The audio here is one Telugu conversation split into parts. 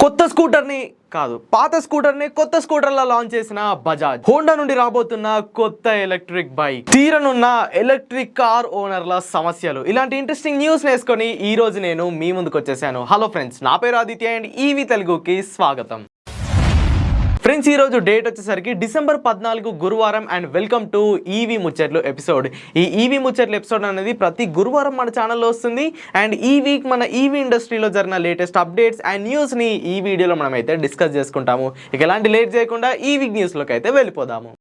కొత్త స్కూటర్ని కాదు పాత స్కూటర్ని కొత్త స్కూటర్లా లాంచ్ చేసిన బజాజ్. హోండా నుండి రాబోతున్న కొత్త ఎలక్ట్రిక్ బైక్, తీరనున్న ఎలక్ట్రిక్ కార్ ఓనర్ల సమస్యలు, ఇలాంటి ఇంట్రెస్టింగ్ న్యూస్ వేసుకొని ఈ రోజు నేను మీ ముందుకు వచ్చేసాను. హలో ఫ్రెండ్స్, నా పేరు ఆదిత్య అండ్ ఈవీ తెలుగుకి స్వాగతం. ఫ్రెండ్స్, ఈరోజు డేట్ వచ్చేసరికి డిసెంబర్ 14 గురువారం అండ్ వెల్కమ్ టు ఈవీ ముచ్చట్లు ఎపిసోడ్. ఈ ఈవీ ముచ్చట్లు ఎపిసోడ్ అనేది ప్రతి గురువారం మన ఛానల్లో వస్తుంది. అండ్ ఈ వీక్ మన ఈవీ ఇండస్ట్రీలో జరిగిన లేటెస్ట్ అప్డేట్స్ అండ్ న్యూస్ని ఈ వీడియోలో మనం అయితే డిస్కస్ చేసుకుంటాము. ఇక ఎలాంటి లేట్ చేయకుండా ఈ వీక్ న్యూస్లోకి అయితే వెళ్ళిపోదాము.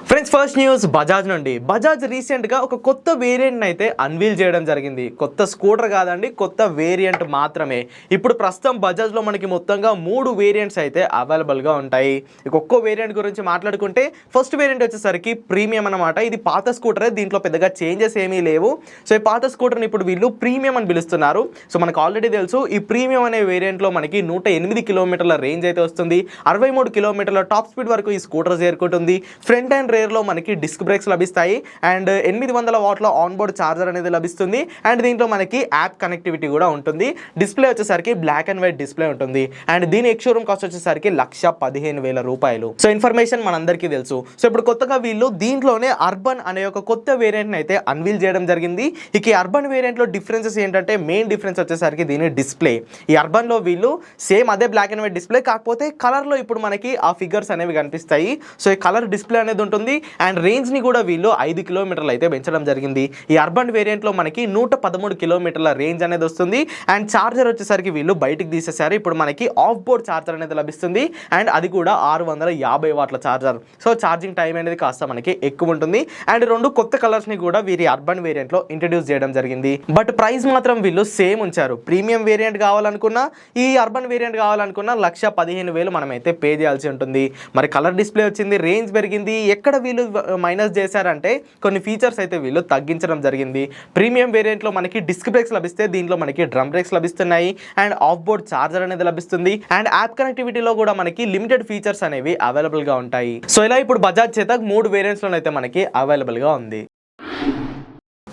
ఫ్రెండ్స్, ఫస్ట్ న్యూస్ బజాజ్ నుండి. బజాజ్ రీసెంట్గా ఒక కొత్త వేరియంట్ అయితే అన్వీల్ చేయడం జరిగింది. కొత్త స్కూటర్ కాదండి, కొత్త వేరియంట్ మాత్రమే. ఇప్పుడు ప్రస్తుతం బజాజ్లో మనకి మొత్తంగా 3 వేరియంట్స్ అయితే అవైలబుల్గా ఉంటాయి. ఒక్కో వేరియంట్ గురించి మాట్లాడుకుంటే ఫస్ట్ వేరియంట్ వచ్చేసరికి ప్రీమియం అనమాట. ఇది పాత స్కూటరే, దీంట్లో పెద్దగా చేంజెస్ ఏమీ లేవు. సో ఈ పాత స్కూటర్ని ఇప్పుడు వీళ్ళు ప్రీమియం అని పిలుస్తున్నారు. సో మనకు ఆల్రెడీ తెలుసు, ఈ ప్రీమియం అనే వేరియంట్లో మనకి 108 కిలోమీటర్ల రేంజ్ అయితే వస్తుంది. 63 కిలోమీటర్ల టాప్ స్పీడ్ వరకు ఈ స్కూటర్ చేరుకుంటుంది. ఫ్రంట్ అండ్ రేర్లో మనకి డిస్క్ బ్రేక్స్ లభిస్తాయి అండ్ 800 వాట్ల ఆన్బోర్డ్ ఛార్జర్ అనేది లభిస్తుంది. అండ్ దీంట్లో మనకి యాప్ కనెక్టివిటీ కూడా ఉంటుంది. డిస్ప్లే వచ్చేసరికి బ్లాక్ అండ్ వైట్ డిస్ప్లే ఉంటుంది. అండ్ దీని ఎక్స్షోరూమ్ కాస్ట్ వచ్చేసరికి 1,15,000 రూపాయలు. సో ఇన్ఫర్మేషన్ మనందరికీ తెలుసు. సో ఇప్పుడు కొత్తగా వీళ్ళు దీంట్లోనే అర్బన్ అనే ఒక కొత్త వేరియంట్ని అయితే అన్వీల్ చేయడం జరిగింది. ఇక ఈ అర్బన్ వేరియంట్లో డిఫరెన్సెస్ ఏంటంటే, మెయిన్ డిఫరెన్స్ వచ్చేసరికి దీని డిస్ప్లే. ఈ అర్బన్లో వీళ్ళు సేమ్ అదే బ్లాక్ అండ్ వైట్ డిస్ప్లే, కాకపోతే కలర్లో ఇప్పుడు మనకి ఆ ఫిగర్స్ అనేవి కనిపిస్తాయి. సో ఈ కలర్ డిస్ప్లే అనేది ఉంటుంది. అండ్ రేంజ్ని కూడా వీళ్ళు 5 కిలోమీటర్లు అయితే పెంచడం జరిగింది. ఈ అర్బన్ వేరియంట్లో మనకి 113 కిలోమీటర్ల రేంజ్ అనేది వస్తుంది. అండ్ ఛార్జర్ వచ్చేసరికి వీళ్ళు బయటికి తీసేశారు. ఇప్పుడు మనకి ఆఫ్ బోర్డ్ ఛార్జర్ అనేది లభిస్తుంది. అండ్ అది కూడా 650 వాట్ల ఛార్జర్. సో ఛార్జింగ్ టైం అనేది కాస్త మనకి ఎక్కువ ఉంటుంది. అండ్ 2 కొత్త కలర్స్ని కూడా వీరి అర్బన్ వేరియంట్లో ఇంట్రడ్యూస్ చేయడం జరిగింది. బట్ ప్రైస్ మాత్రం వీళ్ళు సేమ్ ఉంచారు. ప్రీమియం వేరియంట్ కావాలనుకున్నా, ఈ అర్బన్ వేరియంట్ కావాలనుకున్నా 1,15,000 మనమైతే పే చేయాల్సి ఉంటుంది. మరి కలర్ డిస్ప్లే వచ్చింది, రేంజ్ పెరిగింది. ఎక్కడ వీళ్ళు మైనస్ చేశారంటే కొన్ని ఫీచర్స్ అయితే వీళ్ళు తగ్గించడం జరిగింది. ప్రీమియం వేరియంట్లో మనకి డిస్క్ బ్రేక్స్ లభిస్తే, దీంట్లో మనకి డ్రమ్ బ్రేక్స్ లభిస్తున్నాయి. అండ్ ఆఫ్ బోర్డ్ ఛార్జర్ అనేది లభిస్తుంది. అండ్ యాప్ కనెక్టివిటీలో కూడా మనకి లిమిటెడ్ ఫీచర్స్ అనేవి అవైలబుల్గా ఉంటాయి. సో ఇలా ఇప్పుడు బజాజ్ చేత 3 వేరియంట్స్లోనైతే మనకి అవైలబుల్గా ఉంది.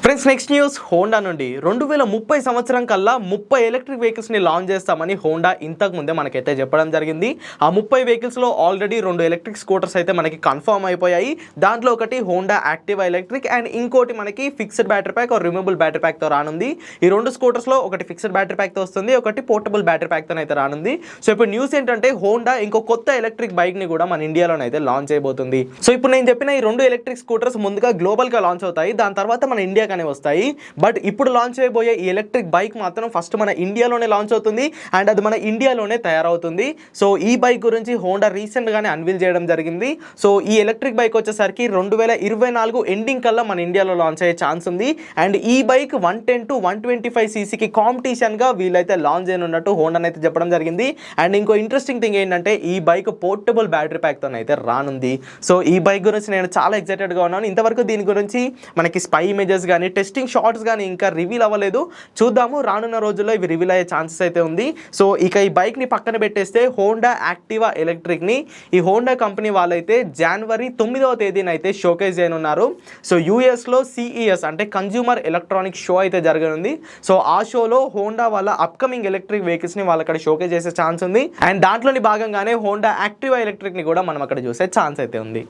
ఫ్రెండ్స్, నెక్స్ట్ న్యూస్ హోండా నుండి. 2030 సంవత్సరం కల్లా 30 ఎలక్ట్రిక్ వెహికల్స్ని లాంచ్ చేస్తామని హోండా ఇంతకు ముందే మనకైతే చెప్పడం జరిగింది. ఆ 30 వెహికల్స్లో ఆల్రెడీ 2 ఎలక్ట్రిక్ స్కూటర్స్ అయితే మనకి కన్ఫర్మ్ అయిపోయాయి. దాంట్లో ఒకటి హోండా యాక్టివా ఎలక్ట్రిక్ అండ్ ఇంకోటి మనకి fixed battery pack or removable battery ప్యాక్తో రానుంది. ఈ 2 స్కూటర్స్లో ఒకటి ఫిక్స్డ్ బ్యాటరీ ప్యాక్తో వస్తుంది, ఒకటి పోర్టబుల్ బ్యాటరీ ప్యాక్తో అయితే రానుంది. సో ఇప్పుడు న్యూస్ ఏంటంటే, హోండా ఇంకో కొత్త ఎలక్ట్రిక్ బైక్ని కూడా మన ఇండియాలోనైతే లాంచ్ చేయబోతుంది. సో ఇప్పుడు నేను చెప్పిన ఈ 2 ఎలక్ట్రిక్ స్కూటర్స్ ముందుగా గ్లోబల్గా లాంచ్ అవుతాయి, దాని తర్వాత మన ఇండియాకి వస్తాయి. బట్ ఇప్పుడు లాంచ్ అయిపోయే ఈ ఎలక్ట్రిక్ బైక్ మాత్రం ఫస్ట్ మన ఇండియాలోనే లాంచ్ అవుతుంది అండ్ అది మన ఇండియాలోనే తయారవుతుంది. సో ఈ బైక్ గురించి హోండా రీసెంట్గానే అన్వీల్ చేయడం జరిగింది. సో ఈ ఎలక్ట్రిక్ బైక్ వచ్చేసరికి 2024 ఎండింగ్ కల్లా మన ఇండియాలో లాంచ్ అయ్యే ఛాన్స్ ఉంది. అండ్ ఈ బైక్ 110 to 125 cc కాంపిటీషన్గా వీళ్ళైతే లాంచ్ చేయనున్నట్టు హోండా అయితే చెప్పడం జరిగింది. అండ్ ఇంకో ఇంట్రెస్టింగ్ థింగ్ ఏంటంటే, ఈ బైక్ పోర్టబుల్ బ్యాటరీ ప్యాక్తో అయితే రానుంది. సో ఈ బైక్ గురించి నేను చాలా ఎక్సైటెడ్గా ఉన్నాను. ఇంతవరకు దీని గురించి మనకి స్పై ఇమేజెస్ కానీ టెస్టింగ్ షార్ట్స్ కానీ ఇంకా రివీల్ అవ్వలేదు. చూద్దాము, రానున్న రోజుల్లో ఇవి రివీల్ అయ్యే ఛాన్సెస్ అయితే ఉంది. సో ఇక ఈ బైక్ని పక్కన పెట్టేస్తే, హోండా యాక్టివా ఎలక్ట్రిక్ని ఈ హోండా కంపెనీ వాళ్ళైతే జనవరి 9వ తేదీన అయితే షోకేస్ చేయనున్నారు. సో యూఎస్లో CES అంటే కన్జ్యూమర్ ఎలక్ట్రానిక్ షో అయితే జరగనుంది. సో ఆ షోలో హోండా వాళ్ళ అప్కమింగ్ ఎలక్ట్రిక్ వెహికల్స్ని వాళ్ళు అక్కడ షోకేస్ చేసే ఛాన్స్ ఉంది. అండ్ దాంట్లోని భాగంగానే హోండా యాక్టివా ఎలక్ట్రిక్ని కూడా మనం అక్కడ చూసే ఛాన్స్ అయితే ఉంది.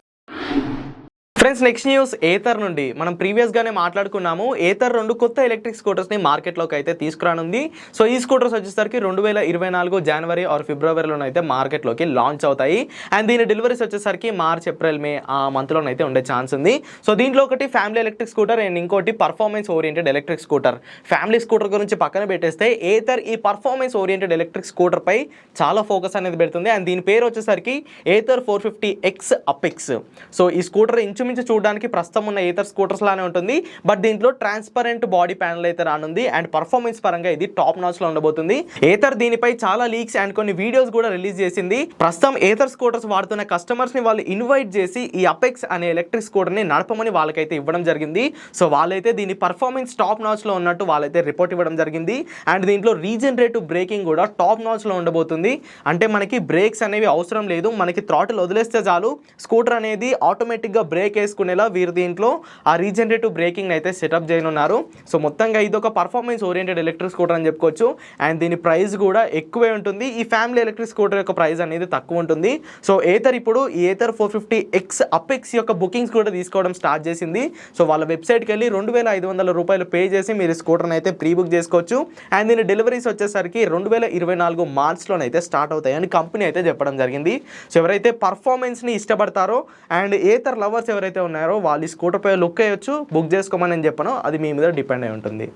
ఫ్రెండ్స్, నెక్స్ట్ న్యూస్ ఏథర్ నుండి. మనం ప్రీవియస్గానే మాట్లాడుకున్నాము, ఏథర్ 2 కొత్త ఎలక్ట్రిక్ స్కూటర్స్ని మార్కెట్లోకి అయితే తీసుకురానుంది. సో ఈ స్కూటర్స్ వచ్చేసరికి 2024 జనవరి ఆర్ ఫిబ్రవరిలోనైతే మార్కెట్లోకి లాంచ్ అవుతాయి. అండ్ దీని డెలివరీస్ వచ్చేసరికి మార్చ్, ఏప్రిల్, మే ఆ మంత్లోనైతే ఉండే ఛాన్స్ ఉంది. సో దీంట్లో ఒకటి ఫ్యామిలీ ఎలక్ట్రిక్ స్కూటర్ అండ్ ఇంకోటి performance oriented electric scooter. Family scooter గురించి పక్కన పెట్టేస్తే, ఏథర్ ఈ పర్ఫార్మెన్స్ ఓరియంటెడ్ ఎలక్ట్రిక్ స్కూటర్పై చాలా ఫోకస్ అనేది పెడుతుంది. అండ్ దీని పేరు వచ్చేసరికి ఏథర్ 450X అపెక్స్. సో ఈ స్కూటర్ ఇంచుమించు చూడడానికి ప్రస్తుతం ఉన్న ఏథర్ స్కూటర్స్ లానే ఉంటుంది. బట్ దీంట్లో ట్రాన్స్పరెంట్ బాడీ ప్యానల్ అయితే రానుంది. అండ్ పర్ఫార్మెన్స్ పరంగా ఇది టాప్ నాచ్ లో ఉండబోతుంది. ఏథర్ దీనిపై చాలా లీక్స్ అండ్ కొన్ని వీడియోస్ కూడా రిలీజ్ చేసింది. ప్రస్తుతం ఏథర్ స్కూటర్స్ వాడుతున్న కస్టమర్స్ ని వాళ్ళు ఇన్వైట్ చేసి ఈ అపెక్స్ అనే ఎలక్ట్రిక్ స్కూటర్ ని నడపమని వాళ్ళకైతే ఇవ్వడం జరిగింది. సో వాళ్ళైతే దీని పర్ఫార్మెన్స్ టాప్ నాచ్ లో ఉన్నట్టు వాళ్ళైతే రిపోర్ట్ ఇవ్వడం జరిగింది. అండ్ దీంట్లో రీజనరేటివ్ బ్రేకింగ్ కూడా టాప్ నాచ్ లో ఉండబోతుంది. అంటే మనకి బ్రేక్స్ అనేవి అవసరం లేదు, మనకి థ్రాటిల్ వదిలేస్తే చాలు స్కూటర్ అనేది ఆటోమేటిక్ గా బ్రేక్ వేసుకునేలా వీరు దీంట్లో ఆ రీజనరేటివ్ బ్రేకింగ్ అయితే సెటప్ చేయనున్నారు. సో మొత్తంగా ఇది ఒక పర్ఫార్మెన్స్ ఓరియంటెడ్ ఎలక్ట్రిక్ స్కూటర్ అని చెప్పుకోవచ్చు. అండ్ దీని ప్రైస్ కూడా ఎక్కువే ఉంటుంది. ఈ ఫ్యామిలీ ఎలక్ట్రిక్ స్కూటర్ యొక్క ప్రైస్ అనేది తక్కువ ఉంటుంది. సో ఏథర్ ఇప్పుడు ఈ ఏథర్ 450X అపెక్స్ యొక్క బుకింగ్స్ కూడా తీసుకోవడం స్టార్ట్ చేసింది. సో వాళ్ళ వెబ్సైట్కి వెళ్ళి 2500 రూపాయలు పే చేసి మీరు స్కూటర్ని అయితే ప్రీ బుక్ చేసుకోవచ్చు. అండ్ దీని డెలివరీస్ వచ్చేసరికి 2024 మార్చ్లోనైతే స్టార్ట్ అవుతాయని కంపెనీ అయితే చెప్పడం జరిగింది. సో ఎవరైతే పర్ఫార్మెన్స్ని ఇష్టపడతారో అండ్ ఏథర్ లవర్స్ ఎవరైతే ఉన్నారో వాళ్ళు ఈ స్కూటర్ పై లుక్ అయ్యొచ్చు. బుక్ చేసుకోమని నేను చెప్పను, అది మీ మీద డిపెండ్ అయి ఉంటుంది.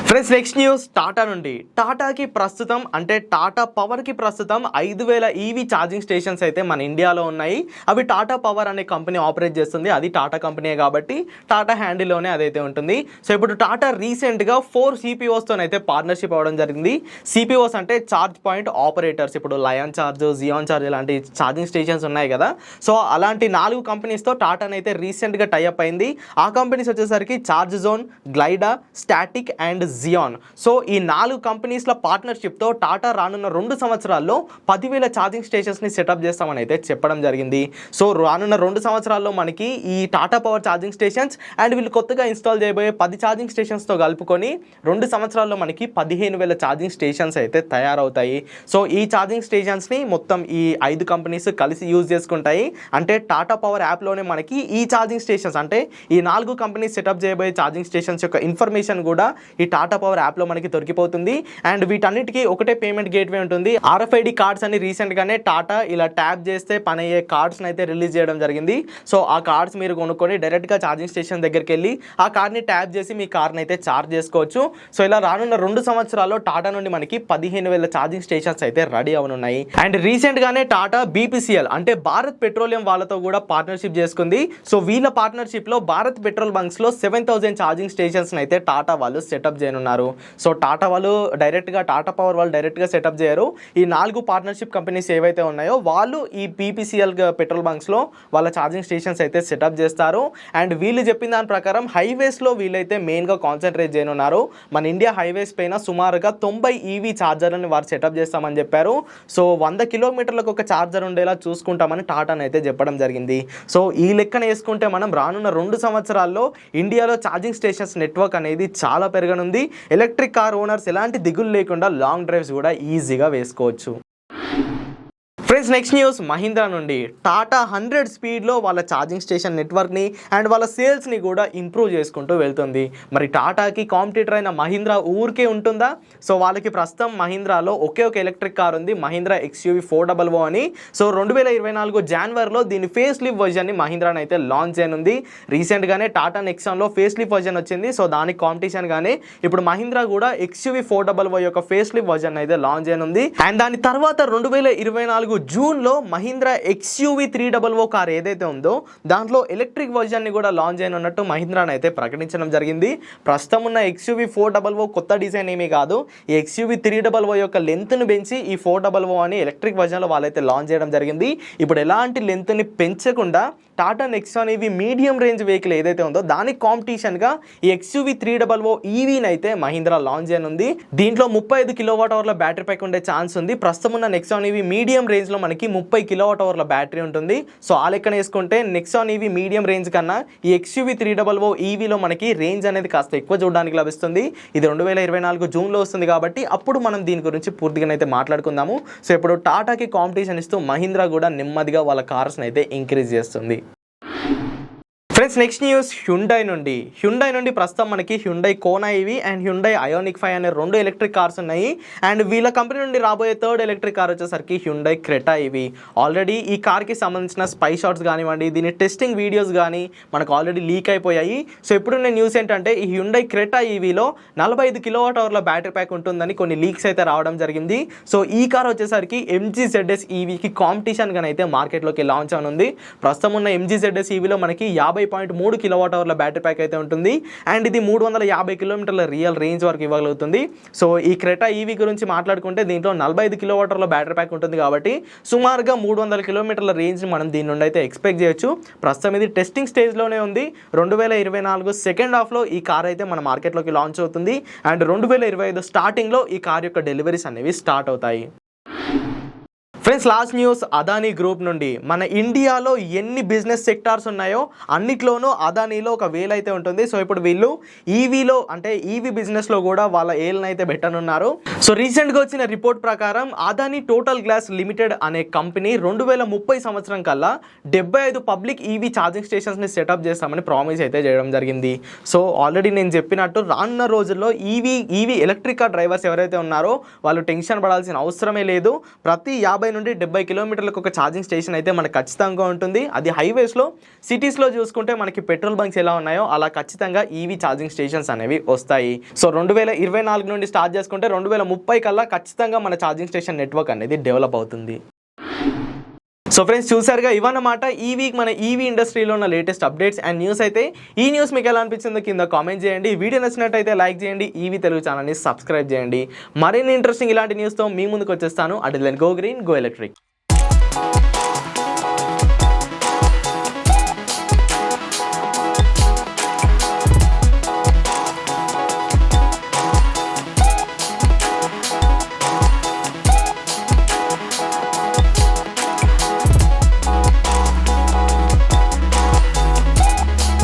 ఫ్రెండ్స్, నెక్స్ట్ న్యూస్ టాటా నుండి. టాటాకి ప్రస్తుతం అంటే టాటా పవర్కి ప్రస్తుతం 5000 ఈవీ ఛార్జింగ్ స్టేషన్స్ అయితే మన ఇండియాలో ఉన్నాయి. అవి టాటా పవర్ అనే కంపెనీ ఆపరేట్ చేస్తుంది. అది టాటా కంపెనీ కాబట్టి టాటా హ్యాండిల్లోనే అదైతే ఉంటుంది. సో ఇప్పుడు టాటా రీసెంట్గా 4 CPOస్తోనైతే పార్ట్నర్షిప్ అవ్వడం జరిగింది. CPOస్ అంటే ఛార్జ్ పాయింట్ ఆపరేటర్స్. ఇప్పుడు లయన్ ఛార్జ్, జియాన్ ఛార్జ్ ఇలాంటి ఛార్జింగ్ స్టేషన్స్ ఉన్నాయి కదా. సో అలాంటి 4 కంపెనీస్తో టాటానైతే రీసెంట్గా టైఅప్ అయింది. ఆ కంపెనీస్ వచ్చేసరికి Charge Zone, Glida, Statiq and Zeon. So ఈ 4 కంపెనీస్ల పార్ట్నర్షిప్తో టాటా రానున్న 2 సంవత్సరాల్లో 10,000 ఛార్జింగ్ స్టేషన్స్ని సెటప్ చేస్తామని అయితే చెప్పడం జరిగింది. సో రానున్న 2 సంవత్సరాల్లో మనకి ఈ Tata power charging stations and వీళ్ళు కొత్తగా ఇన్స్టాల్ చేయబోయే 10 ఛార్జింగ్ స్టేషన్స్తో కలుపుకొని 2 సంవత్సరాల్లో మనకి 15,000 ఛార్జింగ్ స్టేషన్స్ అయితే తయారవుతాయి. సో ఈ ఛార్జింగ్ స్టేషన్స్ని మొత్తం ఈ 5 కంపెనీస్ కలిసి యూజ్ చేసుకుంటాయి. అంటే టాటా పవర్ యాప్లోనే మనకి ఈ ఛార్జింగ్ స్టేషన్స్ అంటే ఈ 4 కంపెనీస్ సెటప్ చేయబోయే ఛార్జింగ్ స్టేషన్స్ యొక్క ఇన్ఫర్మేషన్ కూడా ఈ టాటా పవర్ యాప్లో మనకి దొరికిపోతుంది. అండ్ వీటన్నిటికీ ఒకటే పేమెంట్ గేట్వే ఉంటుంది. RFID కార్డ్స్ అని రీసెంట్గానే టాటా ఇలా ట్యాప్ చేస్తే పని అయ్యే కార్డ్స్ని అయితే రిలీజ్ చేయడం జరిగింది. సో ఆ కార్డ్స్ మీరు కొనుక్కొని డైరెక్ట్గా ఛార్జింగ్ స్టేషన్ దగ్గరికి వెళ్ళి ఆ కార్డ్ని ట్యాప్ చేసి మీ కార్ని అయితే ఛార్జ్ చేసుకోవచ్చు. సో ఇలా రానున్న 2 సంవత్సరాల్లో టాటా నుండి మనకి 15,000 ఛార్జింగ్ స్టేషన్స్ అయితే రెడీ అవనున్నాయి. అండ్ రీసెంట్గానే టాటా BPCL అంటే భారత్ పెట్రోలియం వాళ్ళతో కూడా పార్ట్నర్షిప్ చేసుకుంది. సో వీళ్ళ పార్ట్నర్షిప్లో భారత్ పెట్రోల్ బంక్స్లో 7,000 ఛార్జింగ్ స్టేషన్స్ని అయితే టాటా వాళ్ళు సెటప్ చేయనున్నారు. సో టాటా వాళ్ళు డైరెక్ట్గా టాటా పవర్ వాళ్ళు డైరెక్ట్గా సెటప్ చేయరు. ఈ 4 పార్ట్నర్షిప్ కంపెనీస్ ఏవైతే ఉన్నాయో వాళ్ళు ఈ BPCL పెట్రోల్ బంక్స్లో వాళ్ళ ఛార్జింగ్ స్టేషన్స్ అయితే సెటప్ చేస్తారు. అండ్ వీళ్ళు చెప్పిన దాని ప్రకారం హైవేస్లో వీళ్ళైతే మెయిన్గా కాన్సన్ట్రేట్ చేయనున్నారు. మన ఇండియా హైవేస్ పైన సుమారుగా 90 ఈవీ ఛార్జర్ని వారు సెటప్ చేస్తామని చెప్పారు. సో 100 కిలోమీటర్లకు ఒక ఛార్జర్ ఉండేలా చూసుకుంటామని టాటాని అయితే చెప్పడం జరిగింది. సో ఈ లెక్కన వేసుకుంటే మనం రానున్న 2 సంవత్సరాల్లో ఇండియాలో ఛార్జింగ్ స్టేషన్స్ నెట్వర్క్ అనేది చాలా పెరగనుంది. ఎలక్ట్రిక్ కార్ ఓనర్స్ ఎలాంటి దిగులు లేకుండా లాంగ్ డ్రైవ్స్ కూడా ఈజీగా వేసుకోవచ్చు. ఫ్రెండ్స్, నెక్స్ట్ న్యూస్ మహీంద్రా నుండి. టాటా 100 స్పీడ్లో వాళ్ళ ఛార్జింగ్ స్టేషన్ నెట్వర్క్ని అండ్ వాళ్ళ సేల్స్ని కూడా ఇంప్రూవ్ చేసుకుంటూ వెళ్తుంది. మరి టాటాకి కాంపిటీటర్ అయిన మహీంద్రా ఊరికే ఉంటుందా? సో వాళ్ళకి ప్రస్తుతం మహీంద్రాలో ఒకే ఒక ఎలక్ట్రిక్ కార్ ఉంది, మహీంద్రా XUV 400 అని. సో 2024 జనవరిలో దీని ఫేస్ లిఫ్ట్ వర్జన్ని మహీంద్రాని అయితే లాంచ్ చేయనుంది. రీసెంట్గానే టాటా నెక్సాన్లో ఫేస్ లిఫ్ట్ వర్జన్ వచ్చింది. సో దానికి కాంపిటీషన్గానే ఇప్పుడు మహీంద్రా కూడా XUV 400 యొక్క ఫేస్ లిఫ్ట్ వర్జన్ అయితే లాంచ్ చేయనుంది. అండ్ దాని తర్వాత 2024 జూన్లో మహీంద్రా XUV 300 కార్ ఏదైతే ఉందో దాంట్లో ఎలక్ట్రిక్ వర్జన్ని కూడా లాంచ్ అయినట్టు మహీంద్రాని అయితే ప్రకటించడం జరిగింది. ప్రస్తుతం ఉన్న XUV 400 కొత్త డిజైన్ ఏమీ కాదు. ఈ XUV 300 యొక్క లెంత్ను పెంచి ఈ 400 అని ఎలక్ట్రిక్ వర్జన్లో వాళ్ళైతే లాంచ్ చేయడం జరిగింది. ఇప్పుడు ఎలాంటి లెంత్ని పెంచకుండా Tata Nexon EV medium range vehicle ఏదైతే ఉందో దానికి కాంపిటీషన్గా ఈ XUV 300 EVని అయితే మహీంద్రా లాంచ్ చేయనుంది. దీంట్లో 35 kWh బ్యాటరీ ప్యాక్ ఉండే ఛాన్స్ ఉంది. ప్రస్తుతం ఉన్న నెక్సాన్ EV మీడియం రేంజ్లో మనకి 30 kWh బ్యాటరీ ఉంటుంది. సో ఆ లెక్కన వేసుకుంటే నెక్సాన్ EV మీడియం రేంజ్ కన్నా ఈ XUV 300 EVలో మనకి రేంజ్ అనేది కాస్త ఎక్కువ చూడడానికి లభిస్తుంది. ఇది 2024 జూన్లో వస్తుంది కాబట్టి అప్పుడు మనం దీని గురించి పూర్తిగానైతే మాట్లాడుకుందాము. సో ఇప్పుడు టాటాకి కాంపిటీషన్ ఇస్తూ మహీంద్రా కూడా నెమ్మదిగా వాళ్ళ కార్స్ని అయితే ఇంక్రీజ్ చేస్తుంది. ఫ్రెండ్స్, నెక్స్ట్ న్యూస్ హ్యుండై నుండి ప్రస్తుతం మనకి Hyundai Kona EV and Hyundai ionic 5 అనే 2 ఎలక్ట్రిక్ కార్స్ ఉన్నాయి. అండ్ వీళ్ళ కంపెనీ నుండి రాబోయే 3rd ఎలక్ట్రిక్ కార్ వచ్చేసరికి హ్యుండై క్రెటా EV. ఆల్రెడీ ఈ కార్కి సంబంధించిన స్పై షాట్స్ కానివ్వండి, దీని టెస్టింగ్ వీడియోస్ కానీ మనకు ఆల్రెడీ లీక్ అయిపోయాయి. సో ఇప్పుడున్న న్యూస్ ఏంటంటే ఈ హ్యుండై క్రెటా EVలో 45 kWh బ్యాటరీ ప్యాక్ ఉంటుందని కొన్ని లీక్స్ అయితే రావడం జరిగింది. సో ఈ కార్ వచ్చేసరికి MG ZS EVకి కాంపిటీషన్గా అయితే మార్కెట్లోకి లాంచ్ అవనుంది. ప్రస్తుతం ఉన్న MG ZS EVలో మనకి 50.3 kWh బ్యాటరీ ప్యాక్ అయితే ఉంటుంది. అండ్ ఇది 350 కిలోమీటర్ల రియల్ రేంజ్ వరకు ఇవ్వగలుగుతుంది. సో ఈ క్రెటా EV గురించి మాట్లాడుకుంటే దీంట్లో 45 kWh బ్యాటరీ ప్యాక్ ఉంటుంది కాబట్టి సుమారుగా 300 కిలోమీటర్ల రేంజ్ మనం దీని నుండి అయితే ఎక్స్పెక్ట్ చేయొచ్చు. ప్రస్తుతం ఇది టెస్టింగ్ స్టేజ్లోనే ఉంది. 2024 సెకండ్ హాఫ్లో ఈ కార్ అయితే మన మార్కెట్లోకి లాంచ్ అవుతుంది. అండ్ 2025 స్టార్టింగ్లో ఈ కార్ యొక్క డెలివరీస్ అనేవి స్టార్ట్ అవుతాయి. Friends, last news Adani group నుండి. మన ఇండియాలో ఎన్ని బిజినెస్ సెక్టార్స్ ఉన్నాయో అన్నిట్లోనూ అదానీలో ఒక వేల్ అయితే ఉంటుంది. సో ఇప్పుడు వీళ్ళు ఈవీలో అంటే ఈవీ బిజినెస్లో కూడా వాళ్ళ ఏల్ని అయితే పెట్టనున్నారు. సో రీసెంట్గా వచ్చిన రిపోర్ట్ ప్రకారం అదానీ టోటల్ గ్లాస్ లిమిటెడ్ అనే కంపెనీ 2030 సంవత్సరం కల్లా 75 పబ్లిక్ ఈవీ ఛార్జింగ్ స్టేషన్స్ని సెటప్ చేస్తామని ప్రామిస్ అయితే చేయడం జరిగింది. సో ఆల్రెడీ నేను చెప్పినట్టు రానున్న రోజుల్లో ఈవీ ఎలక్ట్రిక్ కార్ డ్రైవర్స్ ఎవరైతే ఉన్నారో వాళ్ళు టెన్షన్ పడాల్సిన అవసరమే లేదు. ప్రతి 50 నుండి 70 కిలోమీటర్లకు ఒక ఛార్జింగ్ స్టేషన్ అయితే మనకు ఖచ్చితంగా ఉంటుంది. అది హైవేస్లో, సిటీస్లో చూసుకుంటే మనకి పెట్రోల్ బంక్స్ ఎలా ఉన్నాయో అలా ఖచ్చితంగా ఈవీ ఛార్జింగ్ స్టేషన్స్ అనేవి వస్తాయి. సో 2024 నుండి స్టార్ట్ చేసుకుంటే 2030 కల్లా ఖచ్చితంగా మన ఛార్జింగ్ స్టేషన్ నెట్వర్క్ అనేది డెవలప్ అవుతుంది. సో ఫ్రెండ్స్, చూసారుగా, ఇవన్నమాట ఈ వీక్ మన ఈవీ ఇండస్ట్రీలో ఉన్న లేటెస్ట్ అప్డేట్స్ అండ్ న్యూస్ అయితే. ఈ న్యూస్ మీకు ఎలా అనిపించిందో కింద కామెంట్ చేయండి. వీడియో నచ్చినట్టయితే లైక్ చేయండి. ఈవీ తెలుగు ఛానల్ని సబ్స్క్రైబ్ చేయండి. మరిన్ని ఇంట్రెస్టింగ్ ఇలాంటి న్యూస్తో మీ ముందుకు వచ్చేస్తాను. అటు గో గ్రీన్, గో ఎలక్ట్రిక్.